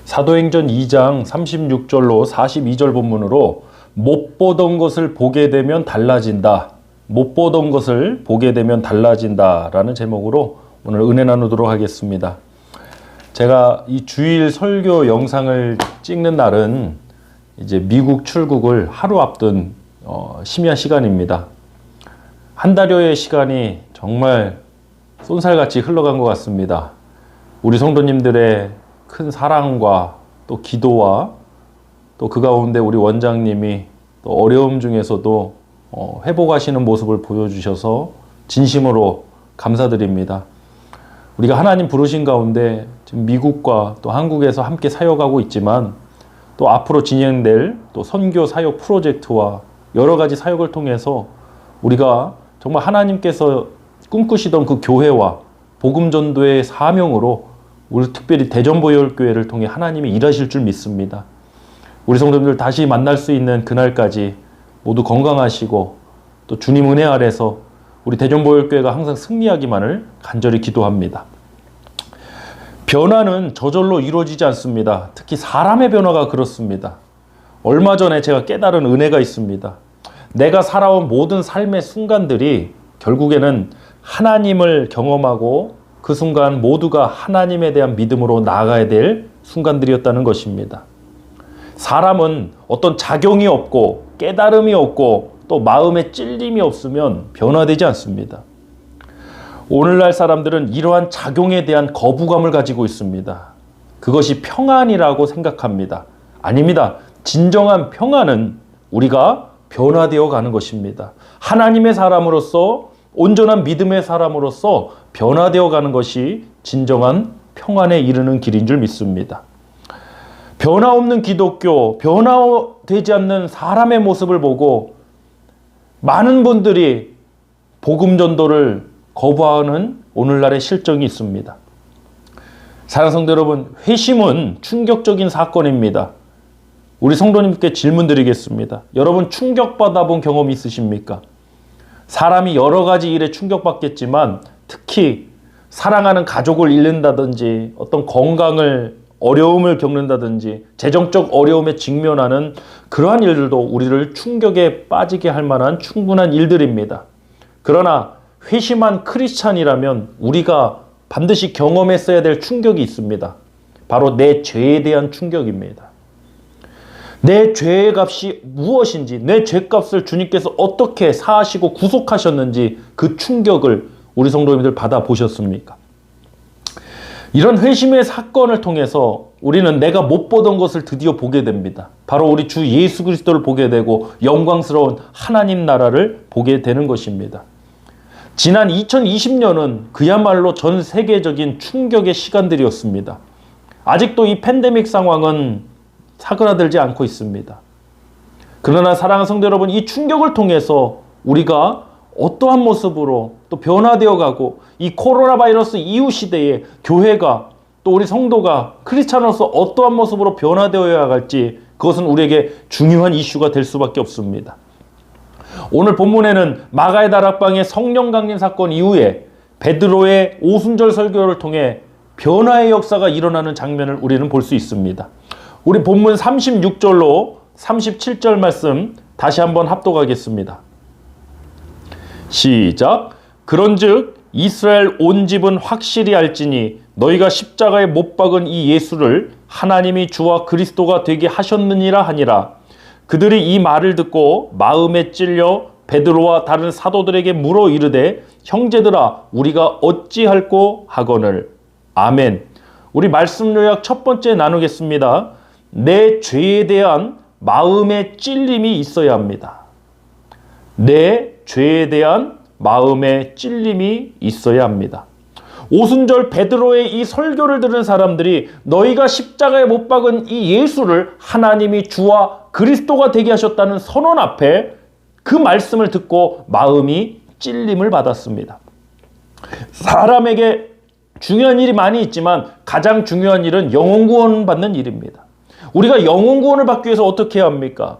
사도행전 2장 36절로 42절 본문으로 못 보던 것을 보게 되면 달라진다. 못 보던 것을 보게 되면 달라진다 라는 제목으로 오늘 은혜 나누도록 하겠습니다. 제가 이 주일 설교 영상을 찍는 날은 이제 미국 출국을 하루 앞둔 심야 시간입니다. 한 달여의 시간이 정말 쏜살같이 흘러간 것 같습니다. 우리 성도님들의 큰 사랑과 또 기도와 또 그 가운데 우리 원장님이 또 어려움 중에서도 회복하시는 모습을 보여주셔서 진심으로 감사드립니다. 우리가 하나님 부르신 가운데 지금 미국과 또 한국에서 함께 사역하고 있지만 또 앞으로 진행될 또 선교 사역 프로젝트와 여러 가지 사역을 통해서 우리가 정말 하나님께서 꿈꾸시던 그 교회와 복음 전도의 사명으로 우리 특별히 대전보혈교회를 통해 하나님이 일하실 줄 믿습니다. 우리 성도님들 다시 만날 수 있는 그날까지 모두 건강하시고 또 주님 은혜 아래서 우리 대전보혈교회가 항상 승리하기만을 간절히 기도합니다. 변화는 저절로 이루어지지 않습니다. 특히 사람의 변화가 그렇습니다. 얼마 전에 제가 깨달은 은혜가 있습니다. 내가 살아온 모든 삶의 순간들이 결국에는 하나님을 경험하고 그 순간 모두가 하나님에 대한 믿음으로 나아가야 될 순간들이었다는 것입니다. 사람은 어떤 작용이 없고 깨달음이 없고 또 마음에 찔림이 없으면 변화되지 않습니다. 오늘날 사람들은 이러한 작용에 대한 거부감을 가지고 있습니다. 그것이 평안이라고 생각합니다. 아닙니다. 진정한 평안은 우리가 변화되어 가는 것입니다. 하나님의 사람으로서 온전한 믿음의 사람으로서 변화되어 가는 것이 진정한 평안에 이르는 길인 줄 믿습니다. 변화 없는 기독교, 변화되지 않는 사람의 모습을 보고 많은 분들이 복음 전도를 거부하는 오늘날의 실정이 있습니다. 사랑하는 성도 여러분, 회심은 충격적인 사건입니다. 우리 성도님께 질문 드리겠습니다. 여러분 충격받아 본 경험이 있으십니까? 사람이 여러 가지 일에 충격받겠지만 특히 사랑하는 가족을 잃는다든지 어떤 어려움을 겪는다든지 재정적 어려움에 직면하는 그러한 일들도 우리를 충격에 빠지게 할 만한 충분한 일들입니다. 그러나 회심한 크리스찬이라면 우리가 반드시 경험했어야 될 충격이 있습니다. 바로 내 죄에 대한 충격입니다. 내 죄의 값이 무엇인지, 내 죄값을 주님께서 어떻게 사하시고 구속하셨는지 그 충격을 우리 성도님들 받아보셨습니까? 이런 회심의 사건을 통해서 우리는 내가 못 보던 것을 드디어 보게 됩니다. 바로 우리 주 예수 그리스도를 보게 되고 영광스러운 하나님 나라를 보게 되는 것입니다. 지난 2020년은 그야말로 전 세계적인 충격의 시간들이었습니다. 아직도 이 팬데믹 상황은 사그라들지 않고 있습니다. 그러나 사랑하는 성도 여러분, 이 충격을 통해서 우리가 어떠한 모습으로 또 변화되어 가고 이 코로나 바이러스 이후 시대에 교회가 또 우리 성도가 크리스찬으로서 어떠한 모습으로 변화되어야 할지 그것은 우리에게 중요한 이슈가 될 수밖에 없습니다. 오늘 본문에는 마가의 다락방의 성령 강림 사건 이후에 베드로의 오순절 설교를 통해 변화의 역사가 일어나는 장면을 우리는 볼 수 있습니다. 우리 본문 36절로 37절 말씀 다시 한번 합독하겠습니다. 시작. 그런즉 이스라엘 온 집은 확실히 알지니 너희가 십자가에 못 박은 이 예수를 하나님이 주와 그리스도가 되게 하셨느니라 하니라. 그들이 이 말을 듣고 마음에 찔려 베드로와 다른 사도들에게 물어 이르되 형제들아 우리가 어찌할꼬 하거늘. 아멘. 우리 말씀 요약 첫 번째 나누겠습니다. 내 죄에 대한 마음의 찔림이 있어야 합니다. 내 죄에 대한 마음의 찔림이 있어야 합니다. 오순절 베드로의 이 설교를 들은 사람들이 너희가 십자가에 못 박은 이 예수를 하나님이 주와 그리스도가 되게 하셨다는 선언 앞에 그 말씀을 듣고 마음이 찔림을 받았습니다. 사람에게 중요한 일이 많이 있지만 가장 중요한 일은 영혼 구원 받는 일입니다. 우리가 영혼 구원을 받기 위해서 어떻게 해야 합니까?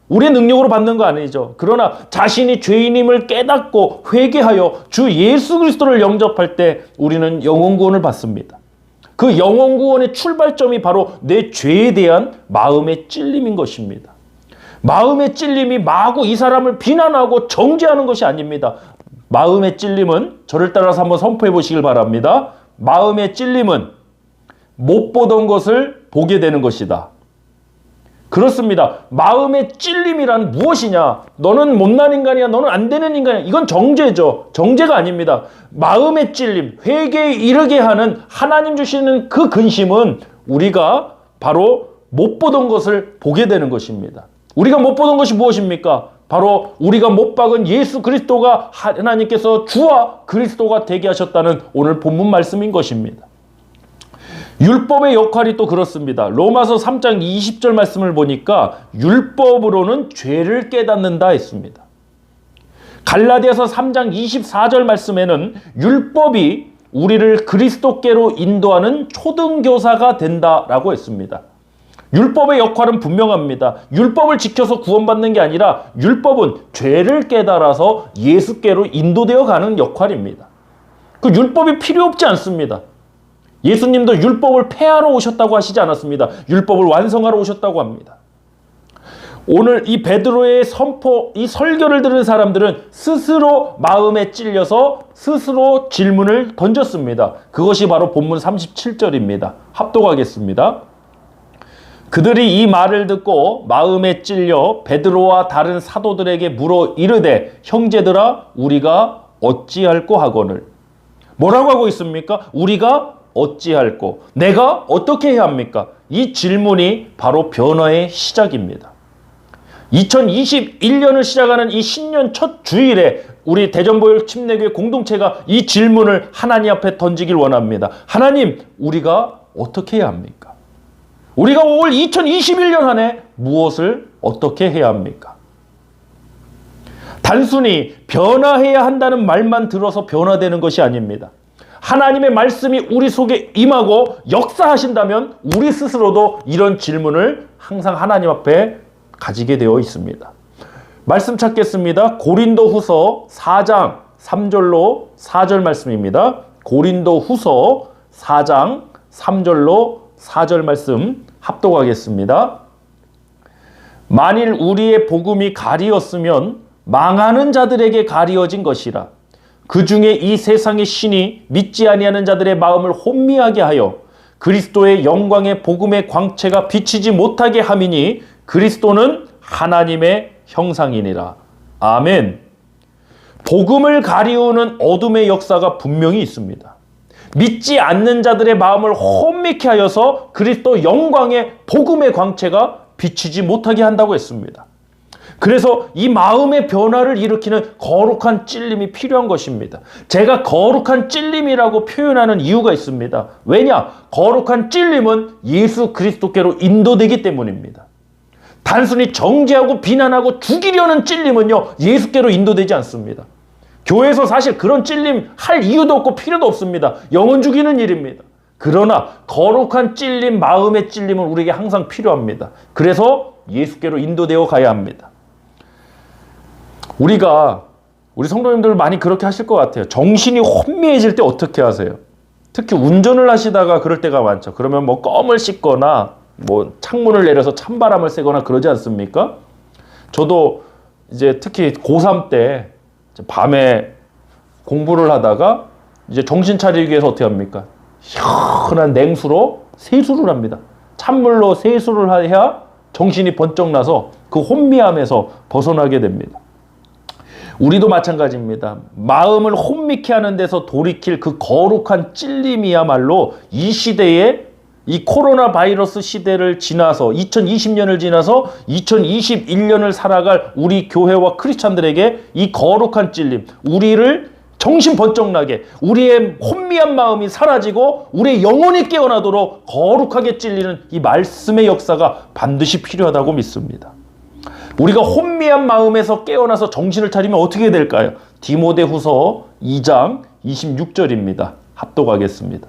우리의 능력으로 받는 거 아니죠. 그러나 자신이 죄인임을 깨닫고 회개하여 주 예수 그리스도를 영접할 때 우리는 영혼 구원을 받습니다. 그 영혼 구원의 출발점이 바로 내 죄에 대한 마음의 찔림인 것입니다. 마음의 찔림이 마구 이 사람을 비난하고 정죄하는 것이 아닙니다. 마음의 찔림은, 저를 따라서 한번 선포해 보시길 바랍니다. 마음의 찔림은 못 보던 것을 보게 되는 것이다. 그렇습니다. 마음의 찔림이란 무엇이냐? 너는 못난 인간이야. 너는 안 되는 인간이야. 이건 정죄죠. 정죄가 아닙니다. 마음의 찔림, 회개에 이르게 하는 하나님 주시는 그 근심은 우리가 바로 못 보던 것을 보게 되는 것입니다. 우리가 못 보던 것이 무엇입니까? 바로 우리가 못 박은 예수 그리스도가 하나님께서 주와 그리스도가 되게 하셨다는 오늘 본문 말씀인 것입니다. 율법의 역할이 또 그렇습니다. 로마서 3장 20절 말씀을 보니까 율법으로는 죄를 깨닫는다 했습니다. 갈라디아서 3장 24절 말씀에는 율법이 우리를 그리스도께로 인도하는 초등교사가 된다라고 했습니다. 율법의 역할은 분명합니다. 율법을 지켜서 구원받는 게 아니라 율법은 죄를 깨달아서 예수께로 인도되어 가는 역할입니다. 그 율법이 필요 없지 않습니다. 예수님도 율법을 폐하러 오셨다고 하시지 않았습니다. 율법을 완성하러 오셨다고 합니다. 오늘 이 베드로의 선포, 이 설교를 들은 사람들은 스스로 마음에 찔려서 스스로 질문을 던졌습니다. 그것이 바로 본문 37절입니다. 합독하겠습니다. 그들이 이 말을 듣고 마음에 찔려 베드로와 다른 사도들에게 물어 이르되 형제들아 우리가 어찌할꼬 하거늘. 뭐라고 하고 있습니까? 우리가 어찌할꼬, 내가 어떻게 해야 합니까? 이 질문이 바로 변화의 시작입니다. 2021년을 시작하는 이 신년 첫 주일에 우리 대전보혈 침례교회 공동체가 이 질문을 하나님 앞에 던지길 원합니다. 하나님, 우리가 어떻게 해야 합니까? 우리가 올 2021년 한 해 무엇을 어떻게 해야 합니까? 단순히 변화해야 한다는 말만 들어서 변화되는 것이 아닙니다. 하나님의 말씀이 우리 속에 임하고 역사하신다면 우리 스스로도 이런 질문을 항상 하나님 앞에 가지게 되어 있습니다. 말씀 찾겠습니다. 고린도후서 4장 3절로 4절 말씀입니다. 고린도후서 4장 3절로 4절 말씀 합독하겠습니다. 만일 우리의 복음이 가리었으면 망하는 자들에게 가리어진 것이라. 그 중에 이 세상의 신이 믿지 아니하는 자들의 마음을 혼미하게 하여 그리스도의 영광의 복음의 광채가 비치지 못하게 함이니 그리스도는 하나님의 형상이니라. 아멘. 복음을 가리우는 어둠의 역사가 분명히 있습니다. 믿지 않는 자들의 마음을 혼미케 하여서 그리스도 영광의 복음의 광채가 비치지 못하게 한다고 했습니다. 그래서 이 마음의 변화를 일으키는 거룩한 찔림이 필요한 것입니다. 제가 거룩한 찔림이라고 표현하는 이유가 있습니다. 왜냐? 거룩한 찔림은 예수 그리스도께로 인도되기 때문입니다. 단순히 정죄하고 비난하고 죽이려는 찔림은요, 예수께로 인도되지 않습니다. 교회에서 사실 그런 찔림 할 이유도 없고 필요도 없습니다. 영혼 죽이는 일입니다. 그러나 거룩한 찔림, 마음의 찔림은 우리에게 항상 필요합니다. 그래서 예수께로 인도되어 가야 합니다. 우리 성도님들 많이 그렇게 하실 것 같아요. 정신이 혼미해질 때 어떻게 하세요? 특히 운전을 하시다가 그럴 때가 많죠. 그러면 뭐 껌을 씹거나 뭐 창문을 내려서 찬바람을 쐬거나 그러지 않습니까? 저도 이제 특히 고3 때 밤에 공부를 하다가 이제 정신 차리기 위해서 어떻게 합니까? 시원한 냉수로 세수를 합니다. 찬물로 세수를 해야 정신이 번쩍 나서 그 혼미함에서 벗어나게 됩니다. 우리도 마찬가지입니다. 마음을 혼미케 하는 데서 돌이킬 그 거룩한 찔림이야말로 이 시대에 이 코로나 바이러스 시대를 지나서 2020년을 지나서 2021년을 살아갈 우리 교회와 크리스찬들에게 이 거룩한 찔림, 우리를 정신 번쩍 나게, 우리의 혼미한 마음이 사라지고 우리의 영혼이 깨어나도록 거룩하게 찔리는 이 말씀의 역사가 반드시 필요하다고 믿습니다. 우리가 혼미한 마음에서 깨어나서 정신을 차리면 어떻게 될까요? 디모데후서 2장 26절입니다. 합독하겠습니다.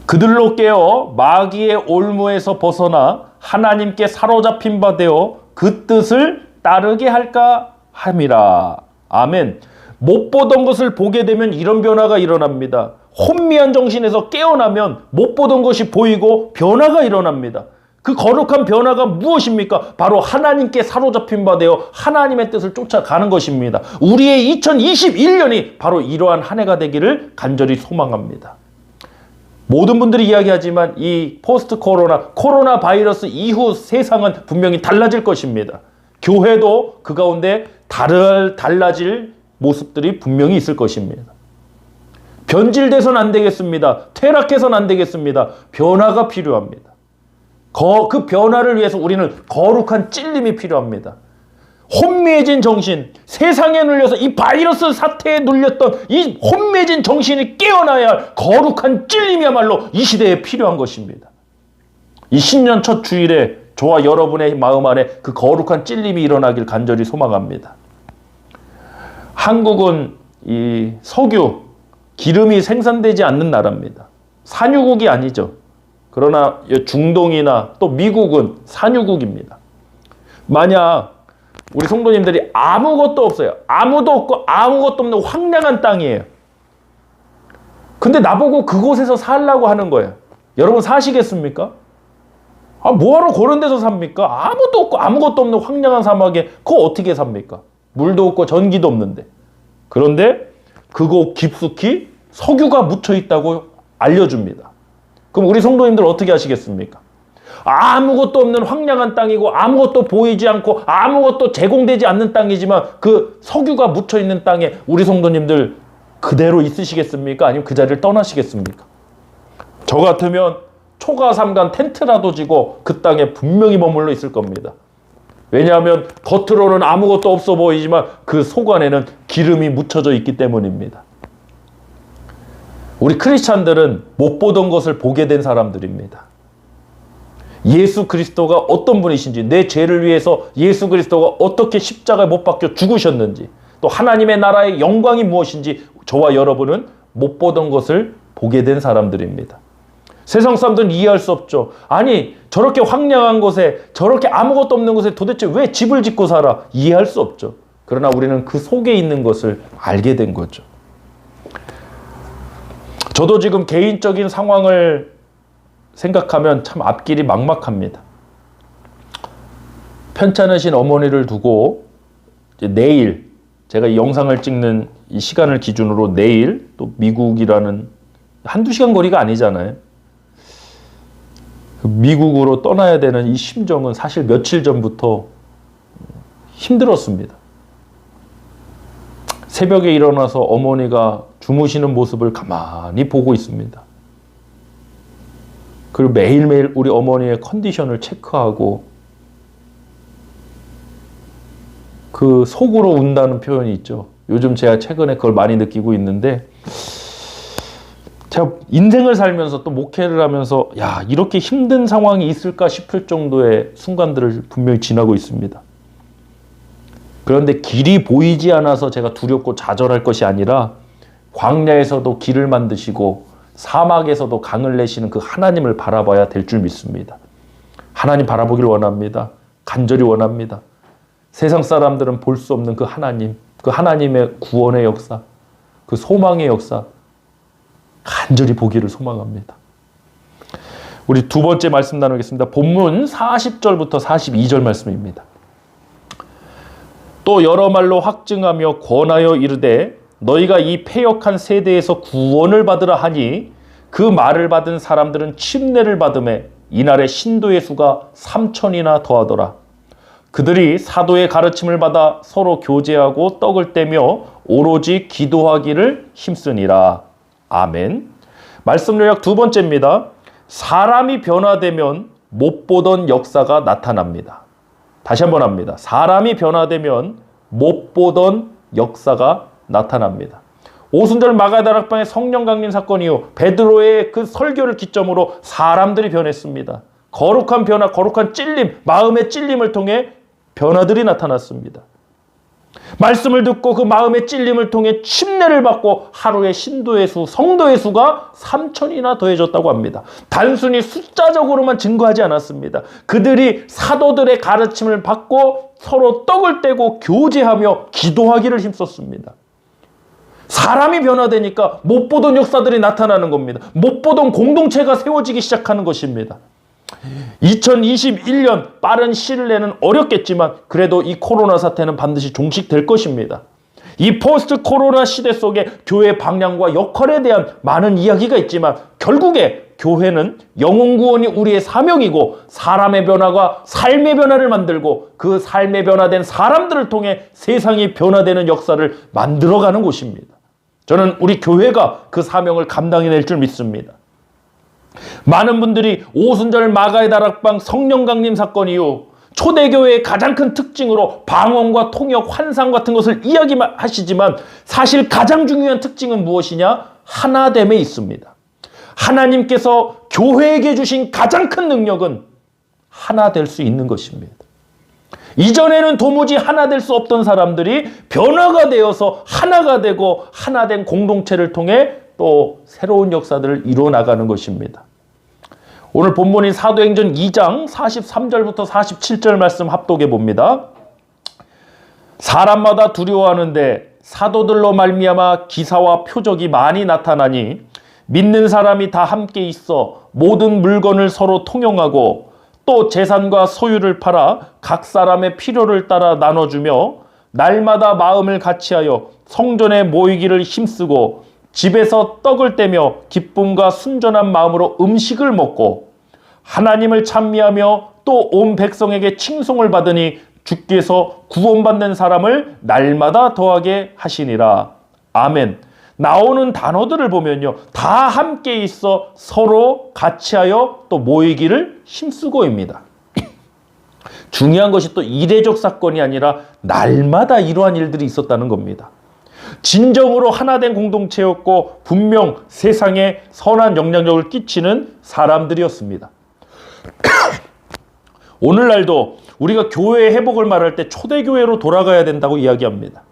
그들로 깨어 마귀의 올무에서 벗어나 하나님께 사로잡힌 바 되어 그 뜻을 따르게 할까 함이라. 아멘. 못 보던 것을 보게 되면 이런 변화가 일어납니다. 혼미한 정신에서 깨어나면 못 보던 것이 보이고 변화가 일어납니다. 그 거룩한 변화가 무엇입니까? 바로 하나님께 사로잡힌 바 되어 하나님의 뜻을 쫓아가는 것입니다. 우리의 2021년이 바로 이러한 한 해가 되기를 간절히 소망합니다. 모든 분들이 이야기하지만 이 포스트 코로나 바이러스 이후 세상은 분명히 달라질 것입니다. 교회도 그 가운데 달라질 모습들이 분명히 있을 것입니다. 변질돼서는 안 되겠습니다. 퇴락해서는 안 되겠습니다. 변화가 필요합니다. 그 변화를 위해서 우리는 거룩한 찔림이 필요합니다. 혼미해진 정신, 세상에 눌려서 이 바이러스 사태에 눌렸던 이 혼미해진 정신이 깨어나야 할 거룩한 찔림이야말로 이 시대에 필요한 것입니다. 이 신년 첫 주일에 저와 여러분의 마음 안에 그 거룩한 찔림이 일어나길 간절히 소망합니다. 한국은 이 석유, 기름이 생산되지 않는 나라입니다. 산유국이 아니죠. 그러나 중동이나 또 미국은 산유국입니다. 만약 우리 성도님들이 아무것도 없어요. 아무도 없고 아무것도 없는 황량한 땅이에요. 근데 나보고 그곳에서 살라고 하는 거예요. 여러분 사시겠습니까? 뭐하러 그런 데서 삽니까? 아무도 없고 아무것도 없는 황량한 사막에 그거 어떻게 삽니까? 물도 없고 전기도 없는데. 그런데 그곳 깊숙이 석유가 묻혀 있다고 알려줍니다. 그럼 우리 성도님들 어떻게 하시겠습니까? 아무것도 없는 황량한 땅이고 아무것도 보이지 않고 아무것도 제공되지 않는 땅이지만 그 석유가 묻혀 있는 땅에 우리 성도님들 그대로 있으시겠습니까? 아니면 그 자리를 떠나시겠습니까? 저 같으면 초가삼간 텐트라도 지고 그 땅에 분명히 머물러 있을 겁니다. 왜냐하면 겉으로는 아무것도 없어 보이지만 그 속 안에는 기름이 묻혀져 있기 때문입니다. 우리 크리스찬들은 못 보던 것을 보게 된 사람들입니다. 예수 그리스도가 어떤 분이신지, 내 죄를 위해서 예수 그리스도가 어떻게 십자가에 못 박혀 죽으셨는지, 또 하나님의 나라의 영광이 무엇인지 저와 여러분은 못 보던 것을 보게 된 사람들입니다. 세상 사람들은 이해할 수 없죠. 아니, 저렇게 황량한 곳에, 저렇게 아무것도 없는 곳에 도대체 왜 집을 짓고 살아? 이해할 수 없죠. 그러나 우리는 그 속에 있는 것을 알게 된 거죠. 저도 지금 개인적인 상황을 생각하면 참 앞길이 막막합니다. 편찮으신 어머니를 두고 이제 내일, 제가 이 영상을 찍는 이 시간을 기준으로 내일 또 미국이라는 한두 시간 거리가 아니잖아요. 미국으로 떠나야 되는 이 심정은 사실 며칠 전부터 힘들었습니다. 새벽에 일어나서 어머니가 주무시는 모습을 가만히 보고 있습니다. 그리고 매일매일 우리 어머니의 컨디션을 체크하고 그 속으로 운다는 표현이 있죠. 요즘 제가 최근에 그걸 많이 느끼고 있는데 제가 인생을 살면서 또 목회를 하면서 야, 이렇게 힘든 상황이 있을까 싶을 정도의 순간들을 분명히 지나고 있습니다. 그런데 길이 보이지 않아서 제가 두렵고 좌절할 것이 아니라 광야에서도 길을 만드시고 사막에서도 강을 내시는 그 하나님을 바라봐야 될 줄 믿습니다. 하나님 바라보길 원합니다. 간절히 원합니다. 세상 사람들은 볼 수 없는 그 하나님, 그 하나님의 구원의 역사, 그 소망의 역사 간절히 보기를 소망합니다. 우리 두 번째 말씀 나누겠습니다. 본문 40절부터 42절 말씀입니다. 또 여러 말로 확증하며 권하여 이르되 너희가 이 패역한 세대에서 구원을 받으라 하니 그 말을 받은 사람들은 침례를 받음에 이날에 신도의 수가 3,000이나 더하더라. 그들이 사도의 가르침을 받아 서로 교제하고 떡을 떼며 오로지 기도하기를 힘쓰니라. 아멘. 말씀 요약 두 번째입니다. 사람이 변화되면 못 보던 역사가 나타납니다. 다시 한번 합니다. 사람이 변화되면 못 보던 역사가 나타납니다. 오순절 마가다락방의 성령 강림 사건 이후 베드로의 그 설교를 기점으로 사람들이 변했습니다. 거룩한 변화, 거룩한 찔림, 마음의 찔림을 통해 변화들이 나타났습니다. 말씀을 듣고 그 마음의 찔림을 통해 침례를 받고 하루에 신도의 수, 성도의 수가 3,000이나 더해졌다고 합니다. 단순히 숫자적으로만 증거하지 않았습니다. 그들이 사도들의 가르침을 받고 서로 떡을 떼고 교제하며 기도하기를 힘썼습니다. 사람이 변화되니까 못 보던 역사들이 나타나는 겁니다. 못 보던 공동체가 세워지기 시작하는 것입니다. 2021년 빠른 시일 내는 어렵겠지만 그래도 이 코로나 사태는 반드시 종식될 것입니다. 이 포스트 코로나 시대 속에 교회의 방향과 역할에 대한 많은 이야기가 있지만 결국에 교회는 영혼 구원이 우리의 사명이고 사람의 변화가 삶의 변화를 만들고 그 삶의 변화된 사람들을 통해 세상이 변화되는 역사를 만들어가는 곳입니다. 저는 우리 교회가 그 사명을 감당해낼 줄 믿습니다. 많은 분들이 오순절 마가의 다락방 성령 강림 사건 이후 초대교회의 가장 큰 특징으로 방언과 통역, 환상 같은 것을 이야기하시지만 사실 가장 중요한 특징은 무엇이냐? 하나됨에 있습니다. 하나님께서 교회에게 주신 가장 큰 능력은 하나 될 수 있는 것입니다. 이전에는 도무지 하나 될 수 없던 사람들이 변화가 되어서 하나가 되고 하나된 공동체를 통해 또 새로운 역사들을 이루어 나가는 것입니다. 오늘 본문인 사도행전 2장 43절부터 47절 말씀 합독해 봅니다. 사람마다 두려워하는데 사도들로 말미암아 기사와 표적이 많이 나타나니 믿는 사람이 다 함께 있어 모든 물건을 서로 통용하고 또 재산과 소유를 팔아 각 사람의 필요를 따라 나눠주며 날마다 마음을 같이하여 성전에 모이기를 힘쓰고 집에서 떡을 떼며 기쁨과 순전한 마음으로 음식을 먹고 하나님을 찬미하며 또 온 백성에게 칭송을 받으니 주께서 구원받는 사람을 날마다 더하게 하시니라. 아멘. 나오는 단어들을 보면요, 다 함께 있어 서로 같이하여 또 모이기를 힘쓰고입니다. 중요한 것이 또 이례적 사건이 아니라 날마다 이러한 일들이 있었다는 겁니다. 진정으로 하나된 공동체였고 분명 세상에 선한 영향력을 끼치는 사람들이었습니다. 오늘날도 우리가 교회의 회복을 말할 때 초대교회로 돌아가야 된다고 이야기합니다.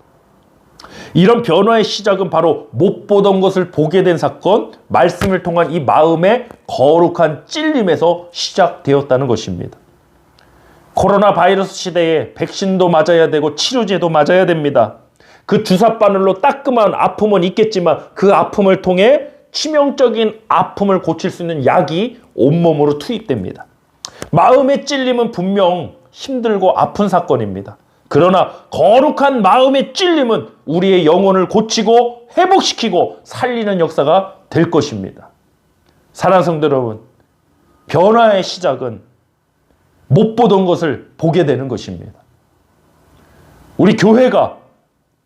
이런 변화의 시작은 바로 못 보던 것을 보게 된 사건, 말씀을 통한 이 마음의 거룩한 찔림에서 시작되었다는 것입니다. 코로나 바이러스 시대에 백신도 맞아야 되고 치료제도 맞아야 됩니다. 그 주사바늘로 따끔한 아픔은 있겠지만 그 아픔을 통해 치명적인 아픔을 고칠 수 있는 약이 온몸으로 투입됩니다. 마음의 찔림은 분명 힘들고 아픈 사건입니다. 그러나 거룩한 마음의 찔림은 우리의 영혼을 고치고 회복시키고 살리는 역사가 될 것입니다. 사랑하는 성도 여러분, 변화의 시작은 못 보던 것을 보게 되는 것입니다. 우리 교회가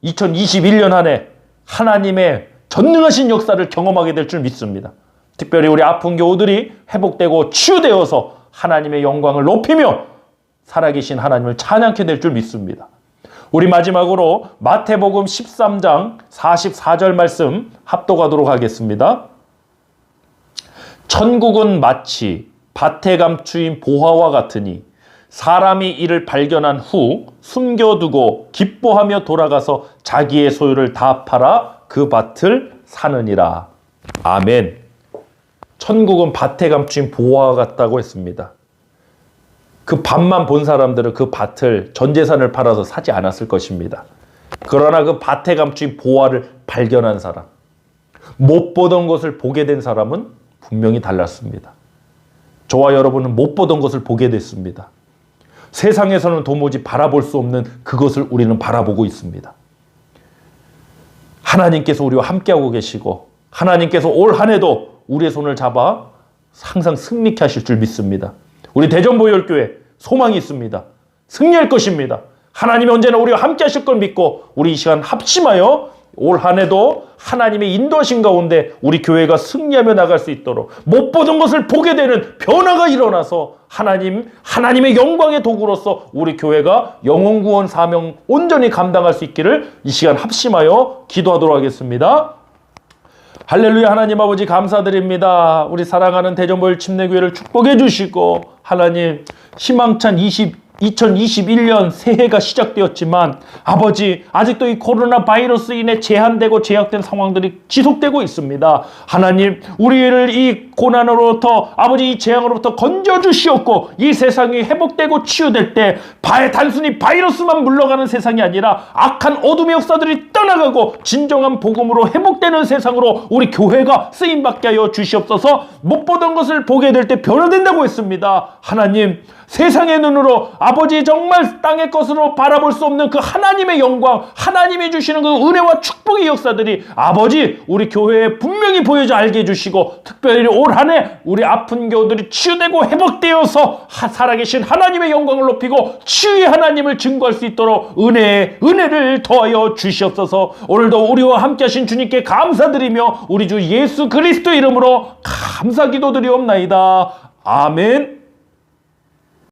2021년 한 해 하나님의 전능하신 역사를 경험하게 될 줄 믿습니다. 특별히 우리 아픈 교우들이 회복되고 치유되어서 하나님의 영광을 높이며 살아계신 하나님을 찬양케 될 줄 믿습니다. 우리 마지막으로 마태복음 13장 44절 말씀 합독하도록 하겠습니다. 천국은 마치 밭에 감추인 보화와 같으니 사람이 이를 발견한 후 숨겨두고 기뻐하며 돌아가서 자기의 소유를 다 팔아 그 밭을 사느니라. 아멘. 천국은 밭에 감추인 보화와 같다고 했습니다. 그 밭만 본 사람들은 그 밭을 전 재산을 팔아서 사지 않았을 것입니다. 그러나 그 밭에 감추인 보화를 발견한 사람, 못 보던 것을 보게 된 사람은 분명히 달랐습니다. 저와 여러분은 못 보던 것을 보게 됐습니다. 세상에서는 도무지 바라볼 수 없는 그것을 우리는 바라보고 있습니다. 하나님께서 우리와 함께하고 계시고 하나님께서 올 한 해도 우리의 손을 잡아 항상 승리케 하실 줄 믿습니다. 우리 대전보혈교회 소망이 있습니다. 승리할 것입니다. 하나님이 언제나 우리와 함께 하실 걸 믿고 우리 이 시간 합심하여 올 한 해도 하나님의 인도하신 가운데 우리 교회가 승리하며 나갈 수 있도록 못 보던 것을 보게 되는 변화가 일어나서 하나님의 영광의 도구로서 우리 교회가 영혼구원 사명 온전히 감당할 수 있기를 이 시간 합심하여 기도하도록 하겠습니다. 할렐루야. 하나님 아버지 감사드립니다. 우리 사랑하는 대전보혈 침례교회를 축복해 주시고 하나님 희망찬 2021년 새해가 시작되었지만 아버지, 아직도 이 코로나 바이러스 인해 제한되고 제약된 상황들이 지속되고 있습니다. 하나님, 우리를 이 고난으로부터, 아버지, 이 재앙으로부터 건져주시옵고 이 세상이 회복되고 치유될 때 단순히 바이러스만 물러가는 세상이 아니라 악한 어둠의 역사들이 떠나가고 진정한 복음으로 회복되는 세상으로 우리 교회가 쓰임받게 하여 주시옵소서. 못 보던 것을 보게 될 때 변화된다고 했습니다. 하나님, 세상의 눈으로 아버지 정말 땅의 것으로 바라볼 수 없는 그 하나님의 영광, 하나님이 주시는 그 은혜와 축복의 역사들이 아버지 우리 교회에 분명히 보여져 알게 해주시고, 특별히 올 한 해 우리 아픈 교우들이 치유되고 회복되어서 살아계신 하나님의 영광을 높이고 치유의 하나님을 증거할 수 있도록 은혜를 더하여 주시옵소서. 오늘도 우리와 함께 하신 주님께 감사드리며 우리 주 예수 그리스도 이름으로 감사 기도드리옵나이다. 아멘.